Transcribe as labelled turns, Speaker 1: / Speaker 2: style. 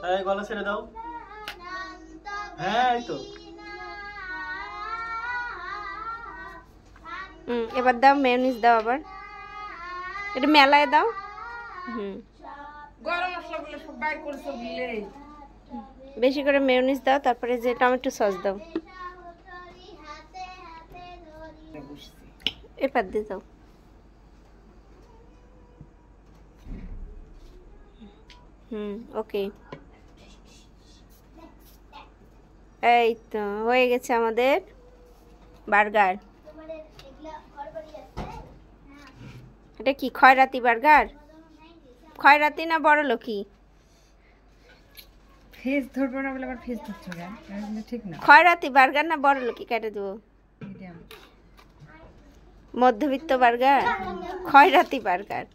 Speaker 1: এই গলা ছেড়ে দাও। হ্যাঁ এই তো।
Speaker 2: এবার দাও মেয়োনিজ দাও, আবার এটা মেলায় দাও।
Speaker 3: গরম মশলাগুলো সব বাইর করে সব দিলে
Speaker 2: বেশি করে মেয়োনিজ দাও, তারপরে যে টমেটো সস দাও, এবার দিয়ে দাও। ওকে, এই তো হয়ে গেছে আমাদের বার্গার। এটা কি খয়রাতি বার্গার? খয়রাতি না বড় লোকি?
Speaker 3: ফেস ধরবো না বলে আবার ফেস ধরছো কেন? ঠিক না।
Speaker 2: খয়রাতি বার্গার না বড় লোকি? কেটে দেবো।
Speaker 3: মিডিয়াম
Speaker 2: মধ্যবিত্ত বার্গার, খয়রাতি বার্গার।